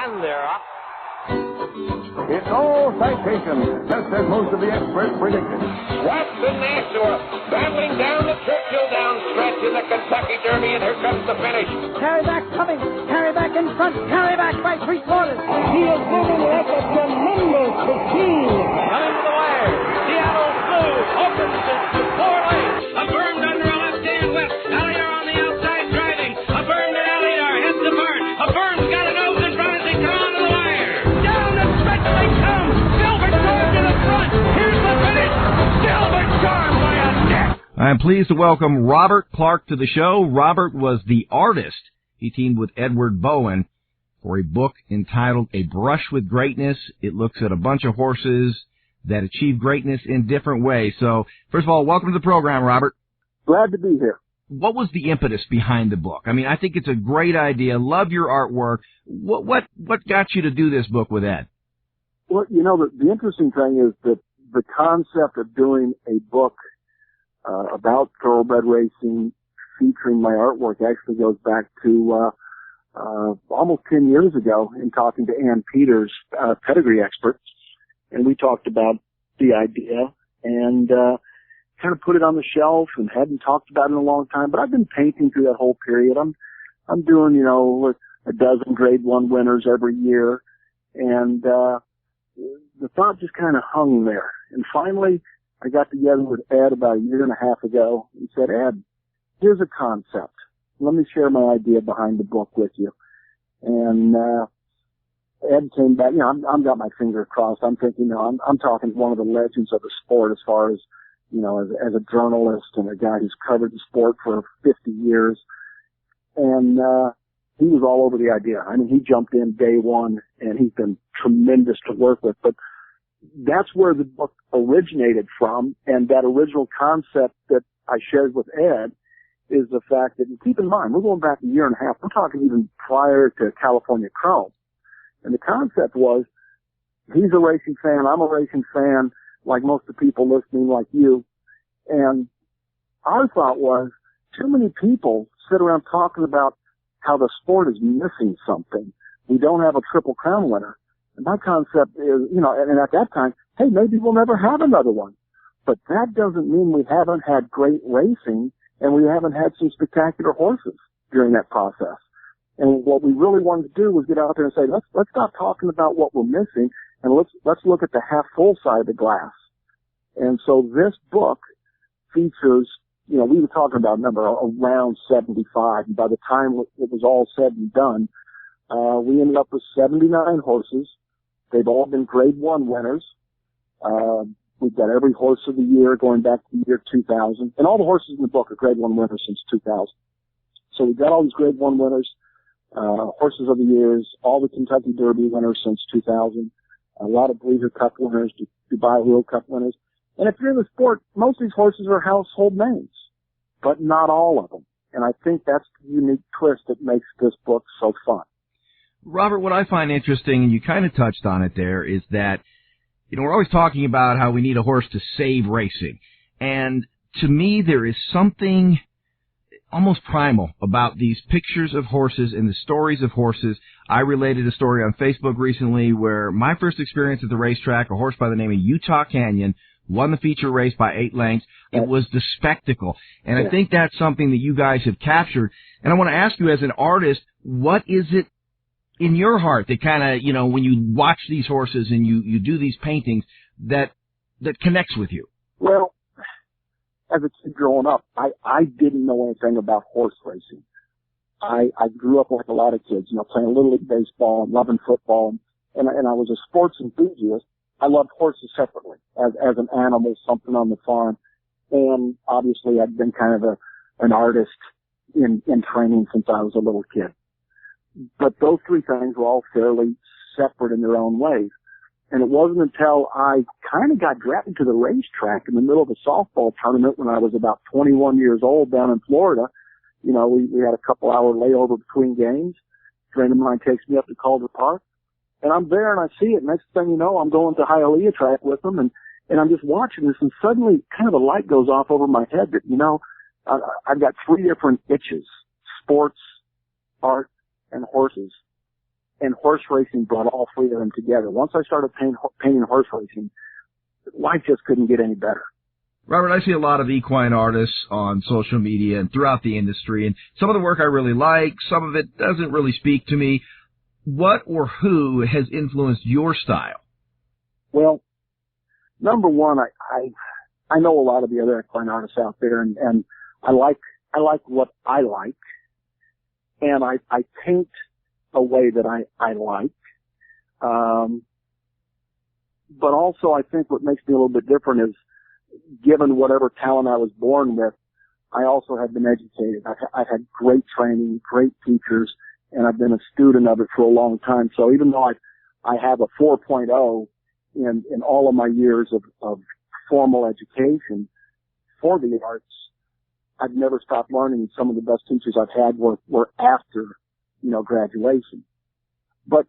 end there, huh? It's all citation, just as most of the experts predicted. Watson Nashua battling down the Churchill down stretch in the Kentucky Derby, and here comes the finish. Carry back coming, carry back in front, carry back by 3/4. He is moving like a tremendous machine. Running to the wire. Seattle Blue opens it to 4 lanes. A burned under a left-hand west. Alliar on the outside driving. A burned to Alliar. Heads to Burn. A Burn's got a nose in front as they come onto the wire. Down the stretch they come. Silver Charm to the front. Here's the finish. Silver Charm by a neck. I'm pleased to welcome Robert Clark to the show. Robert was the artist. He teamed with Edward Bowen for a book entitled A Brush with Greatness. It looks at a bunch of horses that achieve greatness in different ways. So, first of all, welcome to the program, Robert. Glad to be here. What was the impetus behind the book? I mean, I think it's a great idea. Love your artwork. What got you to do this book with Ed? Well, you know, the interesting thing is that the concept of doing a book about thoroughbred racing featuring my artwork actually goes back to almost 10 years ago in talking to Ann Peters, pedigree expert, and we talked about the idea and kind of put it on the shelf and hadn't talked about it in a long time. But I've been painting through that whole period. I'm doing, you know, a dozen Grade 1 winners every year, and the thought just kind of hung there. And finally, I got together with Ed about a year and a half ago and said, Ed, here's a concept. Let me share my idea behind the book with you. And Ed came back. You know, I'm got my finger crossed. I'm thinking, you know, I'm talking one of the legends of the sport as far as, you know, as a journalist and a guy who's covered the sport for 50 years. And he was all over the idea. I mean, he jumped in day one, and he's been tremendous to work with. But that's where the book originated from, and that original concept that I shared with Ed is the fact that, and keep in mind, we're going back a year and a half. We're talking even prior to California Chrome. And the concept was, he's a racing fan, I'm a racing fan, like most of the people listening, like you. And our thought was, too many people sit around talking about how the sport is missing something. We don't have a Triple Crown winner. And my concept is, you know, and at that time, hey, maybe we'll never have another one. But that doesn't mean we haven't had great racing and we haven't had some spectacular horses during that process. And what we really wanted to do was get out there and say, let's stop talking about what we're missing, and let's look at the half full side of the glass. And so this book features, you know, we were talking about a number around 75. And by the time it was all said and done, we ended up with 79 horses. They've all been Grade 1 winners. We've got every horse of the year going back to the year 2000. And all the horses in the book are Grade 1 winners since 2000. So we've got all these Grade 1 winners, horses of the years, all the Kentucky Derby winners since 2000, a lot of Breeder Cup winners, Dubai Wheel Cup winners. And if you're in the sport, most of these horses are household names, but not all of them. And I think that's the unique twist that makes this book so fun. Robert, what I find interesting, and you kind of touched on it there, is that, you know, we're always talking about how we need a horse to save racing. And to me, there is something almost primal about these pictures of horses and the stories of horses. I related a story on Facebook recently where my first experience at the racetrack, a horse by the name of Utah Canyon, won the feature race by 8 lengths. It was the spectacle. And I think that's something that you guys have captured. And I want to ask you, as an artist, what is it in your heart that kind of, you know, when you watch these horses and you do these paintings, that connects with you? Well, as a kid growing up, I didn't know anything about horse racing. I grew up like a lot of kids, you know, playing Little League baseball and loving football. And I was a sports enthusiast. I loved horses separately as an animal, something on the farm. And obviously I'd been kind of an artist in training since I was a little kid. But those three things were all fairly separate in their own ways. And it wasn't until I kind of got drafted to the racetrack in the middle of a softball tournament when I was about 21 years old down in Florida. You know, we had a couple hour layover between games. A friend of mine takes me up to Calder Park, and I'm there and I see it. Next thing you know, I'm going to Hialeah track with them, and I'm just watching this, and suddenly kind of a light goes off over my head that, you know, I've got three different itches: sports, art, and horses. and horse racing brought all three of them together. Once I started painting horse racing, life just couldn't get any better. Robert, I see a lot of equine artists on social media and throughout the industry, and some of the work I really like, some of it doesn't really speak to me. What or who has influenced your style? Well, number one, I know a lot of the other equine artists out there, and I like what I like, and I paint a way that I like. But also I think what makes me a little bit different is, given whatever talent I was born with, I also have been educated. I've had great training, great teachers, and I've been a student of it for a long time. So even though I have a 4.0 in all of my years of formal education for the arts, I've never stopped learning. Some of the best teachers I've had were after, graduation. But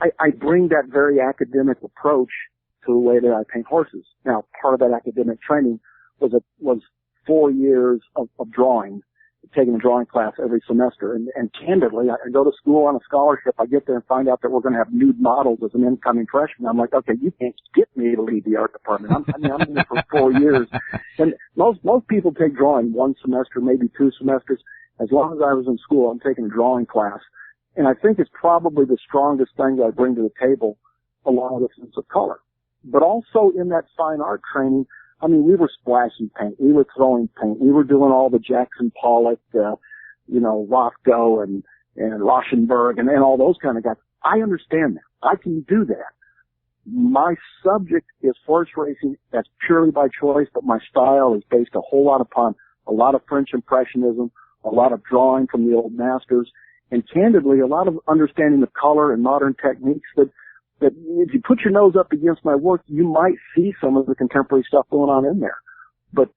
I bring that very academic approach to the way that I paint horses. Now, part of that academic training was 4 years of drawing, taking a drawing class every semester. And candidly, I go to school on a scholarship. I get there and find out that we're going to have nude models as an incoming freshman. I'm like, okay, you can't get me to lead the art department. I'm in there for 4 years. And most people take drawing 1 semester, maybe 2 semesters. As long as I was in school, I'm taking a drawing class. And I think it's probably the strongest thing that I bring to the table, along with a sense of color. But also in that fine art training, I mean, we were splashing paint, we were throwing paint, we were doing all the Jackson Pollock, Rothko and Rauschenberg and all those kind of guys. I understand that. I can do that. My subject is horse racing. That's purely by choice, but my style is based a whole lot upon a lot of French Impressionism, a lot of drawing from the old masters, and candidly, a lot of understanding of color and modern techniques that if you put your nose up against my work, you might see some of the contemporary stuff going on in there. But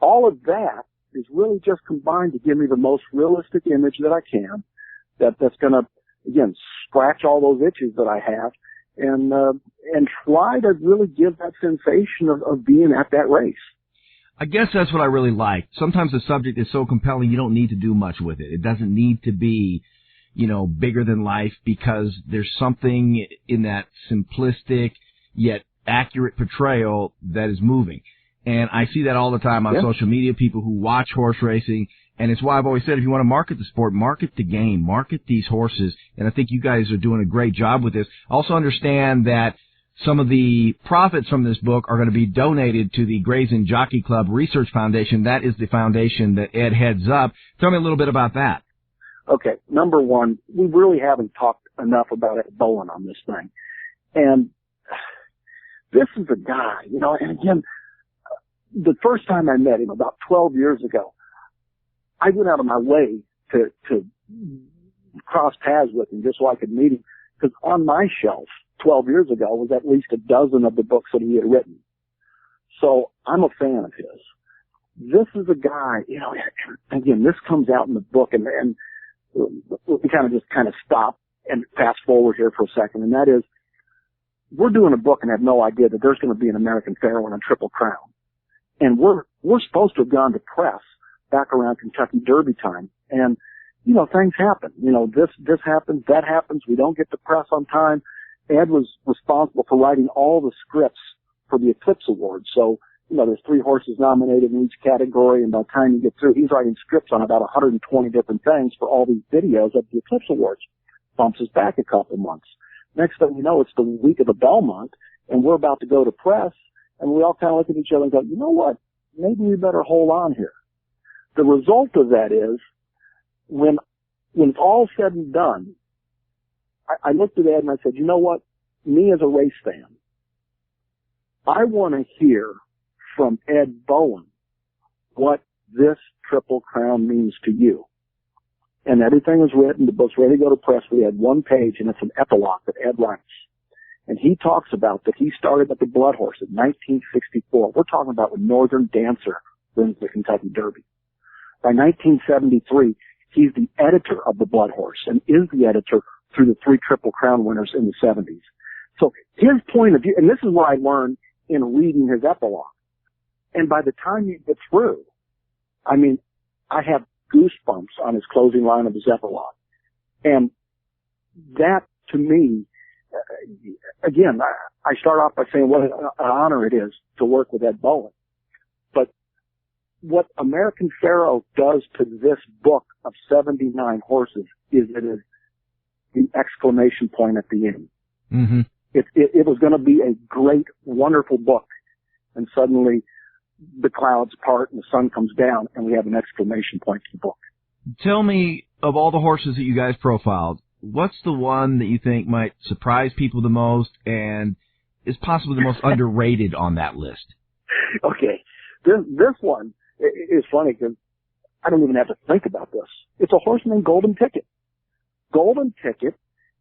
all of that is really just combined to give me the most realistic image that I can, that's going to, again, scratch all those itches that I have and try to really give that sensation of being at that race. I guess that's what I really like. Sometimes the subject is so compelling you don't need to do much with it. It doesn't need to be, bigger than life, because there's something in that simplistic yet accurate portrayal that is moving. And I see that all the time on social media, people who watch horse racing. And it's why I've always said, if you want to market the sport, market the game, market these horses. And I think you guys are doing a great job with this. Also understand that some of the profits from this book are going to be donated to the Grayson Jockey Club Research Foundation. That is the foundation that Ed heads up. Tell me a little bit about that. Okay, number one, we really haven't talked enough about Edward Bowen on this thing. And this is a guy, and again, the first time I met him about 12 years ago, I went out of my way to cross paths with him just so I could meet him, because on my shelf 12 years ago was at least a dozen of the books that he had written. So I'm a fan of his. This is a guy, again, this comes out in the book, and we kind of stop and fast forward here for a second, and that is, we're doing a book and have no idea that there's going to be an American Fairway and Triple Crown. And we're supposed to have gone to press back around Kentucky Derby time. And, things happen. This happens, that happens. We don't get to press on time. Ed was responsible for writing all the scripts for the Eclipse Awards. So, there's 3 horses nominated in each category, and by the time you get through, he's writing scripts on about 120 different things for all these videos of the Eclipse Awards. Bumps us back a couple months. Next thing you know, it's the week of the Belmont, and we're about to go to press, and we all kind of look at each other and go, you know what? Maybe we better hold on here. The result of that is, when it's all said and done, I looked at Ed and I said, you know what? Me as a race fan, I want to hear from Ed Bowen what this Triple Crown means to you. And everything was written, the book's ready to go to press. We had 1 page, and it's an epilogue that Ed writes. And he talks about that he started at the Blood Horse in 1964. We're talking about when Northern Dancer wins the Kentucky Derby. By 1973, he's the editor of the Blood Horse and is the editor through the 3 Triple Crown winners in the 70s. So his point of view, and this is what I learned in reading his epilogue. And by the time you get through, I mean, I have goosebumps on his closing line of his epilogue. And that, to me, again, I start off by saying what an honor it is to work with Ed Bowen. But what American Pharoah does to this book of 79 horses is it is the exclamation point at the end. Mm-hmm. It was going to be a great, wonderful book, and suddenly the clouds part and the sun comes down, and we have an exclamation point to the book. Tell me, of all the horses that you guys profiled, what's the one that you think might surprise people the most and is possibly the most underrated on that list? Okay. This one is funny because I don't even have to think about this. It's a horse named Golden Ticket. Golden Ticket,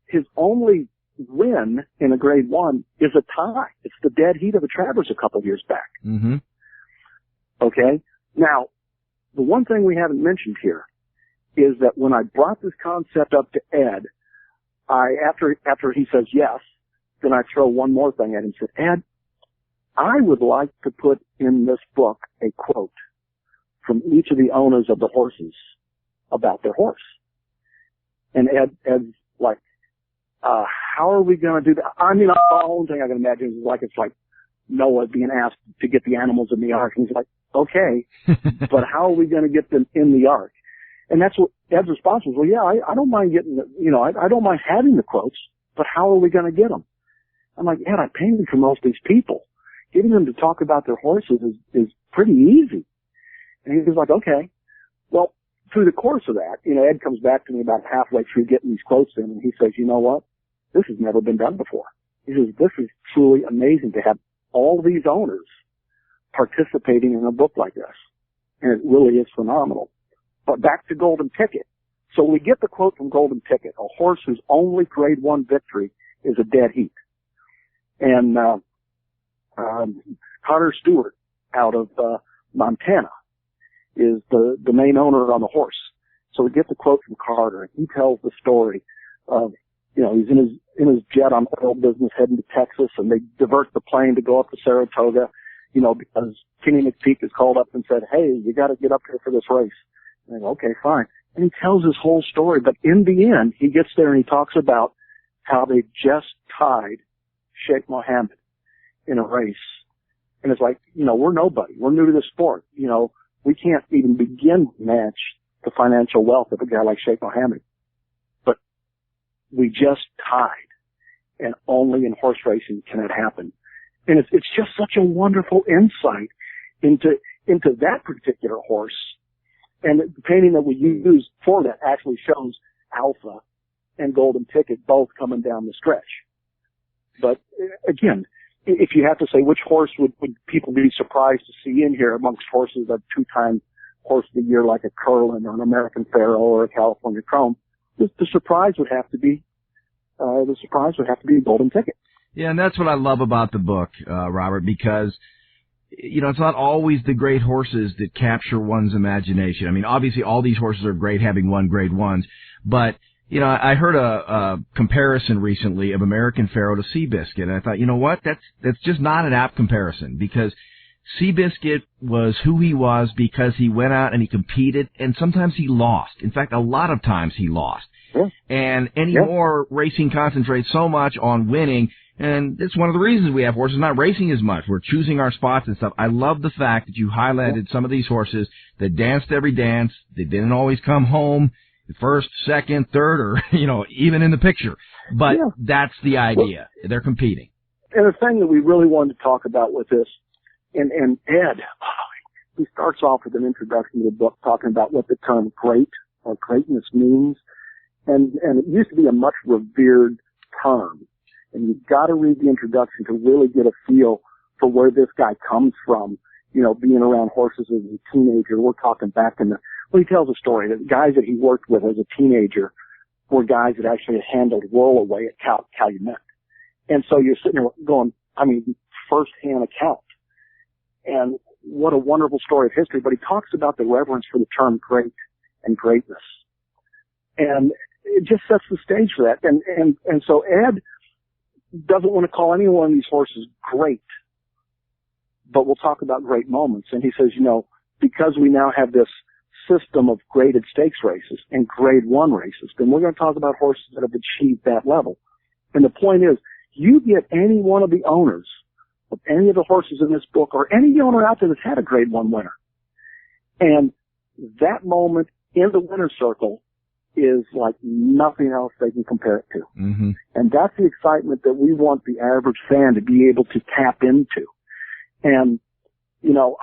his only win in a grade 1 is a tie. It's the dead heat of the Travers a couple of years back. Mm-hmm. Okay? Now, the one thing we haven't mentioned here is that when I brought this concept up to Ed, after he says yes, then I throw one more thing at him and said, Ed, I would like to put in this book a quote from each of the owners of the horses about their horse. And Ed's like, how are we going to do that? I mean, the only thing I can imagine is like, it's like Noah being asked to get the animals in the ark. And he's like, okay, but how are we going to get them in the ark? And that's what Ed's response was, well, yeah, I don't mind getting I don't mind having the quotes, but how are we going to get them? I'm like, Ed, I paid for most of these people. Getting them to talk about their horses is pretty easy. And he was like, okay. Well, through the course of that, Ed comes back to me about halfway through getting these quotes in, and he says, you know what? This has never been done before. He says, this is truly amazing to have all these owners participating in a book like this. And it really is phenomenal. But back to Golden Ticket. So we get the quote from Golden Ticket, a horse whose only grade 1 victory is a dead heat. And Carter Stewart out of Montana is the main owner on the horse. So we get the quote from Carter, and he tells the story of, he's in his jet on oil business heading to Texas, and they divert the plane to go up to Saratoga, because Kenny McPeak is called up and said, hey, you got to get up here for this race. And I go, okay, fine. And he tells his whole story, but in the end, he gets there and he talks about how they just tied Sheikh Mohammed in a race. And it's like, we're nobody. We're new to the sport. We can't even begin to match the financial wealth of a guy like Sheikh Mohammed. But we just tied. And only in horse racing can it happen. And it's just such a wonderful insight into that particular horse. And the painting that we use for that actually shows Alpha and Golden Ticket both coming down the stretch. But again, if you have to say which horse would people be surprised to see in here amongst horses that 2-time horse of the year like a Curlin or an American Pharoah or a California Chrome, the surprise would have to be Golden Ticket. Yeah, and that's what I love about the book, Robert, because it's not always the great horses that capture one's imagination. I mean, obviously all these horses are great having won grade 1s, but I heard a comparison recently of American Pharoah to Seabiscuit, and I thought, you know what, that's just not an apt comparison, because Seabiscuit was who he was because he went out and he competed, and sometimes he lost. In fact, a lot of times he lost. Yeah. And anymore, racing concentrates so much on winning, and it's one of the reasons we have horses not racing as much. We're choosing our spots and stuff. I love the fact that you highlighted some of these horses that danced every dance. They didn't always come home first, second, third, or, even in the picture. But that's the idea. They're competing. And the thing that we really wanted to talk about with this, and Ed, he starts off with an introduction to the book talking about what the term great or greatness means. And it used to be a much revered term. And you've got to read the introduction to really get a feel for where this guy comes from, being around horses as a teenager. We're talking back he tells a story that the guys that he worked with as a teenager were guys that actually handled rollaway at Calumet. And so you're sitting there going, first-hand account. And what a wonderful story of history. But he talks about the reverence for the term great and greatness. And it just sets the stage for that. And so Ed doesn't want to call any one of these horses great, but we'll talk about great moments. And he says, because we now have this system of graded stakes races and grade 1 races, then we're going to talk about horses that have achieved that level. And the point is, you get any one of the owners of any of the horses in this book, or any owner out there that's had a Grade 1 winner, and that moment in the winner's circle is like nothing else they can compare it to. Mm-hmm. And that's the excitement that we want the average fan to be able to tap into. And, you know,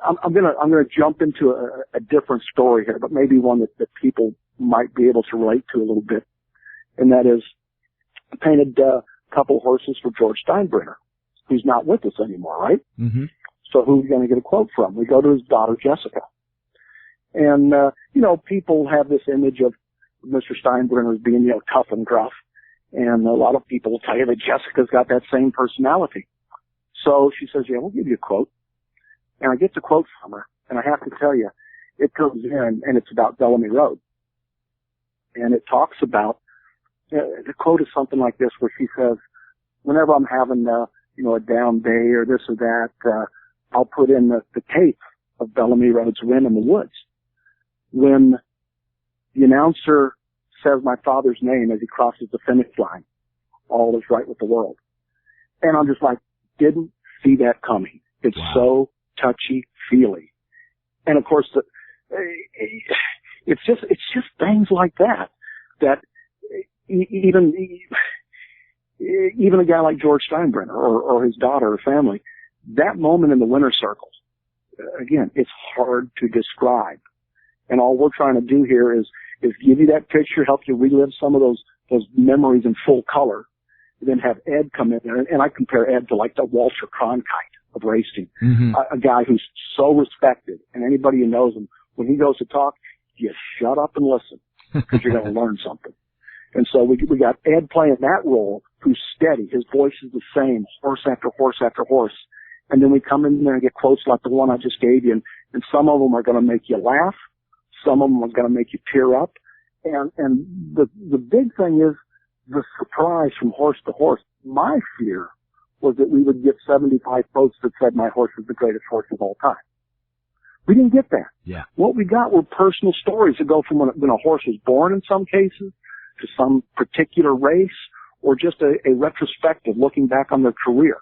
I'm gonna jump into a different story here, but maybe one that people might be able to relate to a little bit. And that is, I painted a couple horses for George Steinbrenner, who's not with us anymore, right? Mm-hmm. So who are we going to get a quote from? We go to his daughter, Jessica. And, you know, people have this image of Mr. Steinbrenner as being, you know, tough and gruff. And a lot of people will tell you that Jessica's got that same personality. So she says, yeah, we'll give you a quote. And I get the quote from her. And I have to tell you, it comes in and it's about Bellamy Road. And it talks about, the quote is something like this, where she says, whenever I'm having, you know, a down day or this or that, I'll put in the tape of Bellamy Road's win in the woods. When the announcer says my father's name as he crosses the finish line, all is right with the world. And I'm just like, didn't see that coming. It's so touchy-feely. And of course, it's just things like that even a guy like George Steinbrenner or his daughter or family, that moment in the winner's circle, again, it's hard to describe. And all we're trying to do here is give you that picture, help you relive some of those memories in full color, and then have Ed come in there. And I compare Ed to like the Walter Cronkite of racing, mm-hmm. a guy who's so respected. And anybody who knows him, when he goes to talk, you shut up and listen, because you're going to learn something. And so we got Ed playing that role, who's steady. His voice is the same, horse after horse after horse. And then we come in there and get quotes like the one I just gave you, and some of them are going to make you laugh. Some of them are going to make you tear up. And the big thing is the surprise from horse to horse. My fear was that we would get 75 quotes that said my horse was the greatest horse of all time. We didn't get that. Yeah. What we got were personal stories that go from when a horse was born in some cases to some particular race, or just a retrospective looking back on their career.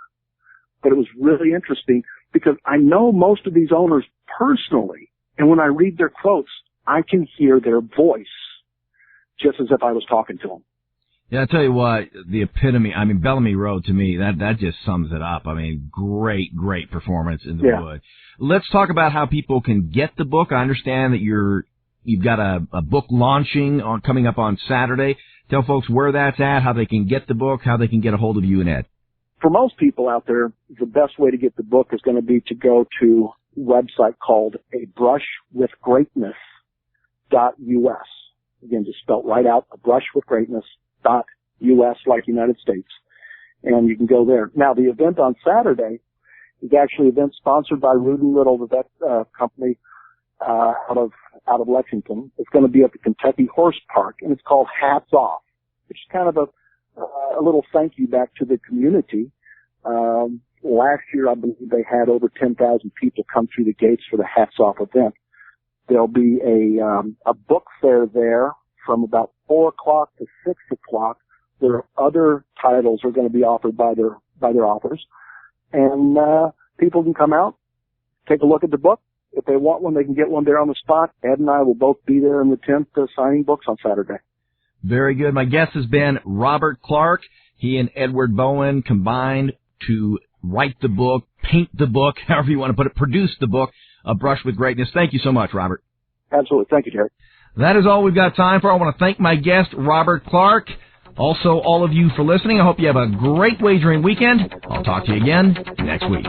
But it was really interesting because I know most of these owners personally, and when I read their quotes, I can hear their voice just as if I was talking to them. Yeah, I tell you what, the epitome, I mean, Bellamy Road to me, that just sums it up. I mean, great performance in the wood. Let's talk about how people can get the book. I understand that you've got a book launching coming up on Saturday. Tell folks where that's at, how they can get the book, how they can get a hold of you and Ed. For most people out there, the best way to get the book is going to be to go to a website called abrushwithgreatness.us. Again, just spelled right out, abrushwithgreatness.us, like United States. And you can go there. Now, the event on Saturday is actually an event sponsored by Rude and Little, the vet company out of Lexington. It's going to be at the Kentucky Horse Park, and it's called Hats Off, which is kind of a little thank you back to the community. Last year, I believe they had over 10,000 people come through the gates for the Hats Off event. There'll be a book fair there from about 4 o'clock to 6 o'clock. There are other titles are going to be offered by their authors, and people can come out, take a look at the book. If they want one, they can get one there on the spot. Ed and I will both be there in the tent signing books on Saturday. Very good. My guest has been Robert Clark. He and Edward Bowen combined to write the book, paint the book, however you want to put it, produce the book, A Brush with Greatness. Thank you so much, Robert. Absolutely. Thank you, Jerry. That is all we've got time for. I want to thank my guest, Robert Clark. Also, all of you for listening. I hope you have a great wagering weekend. I'll talk to you again next week.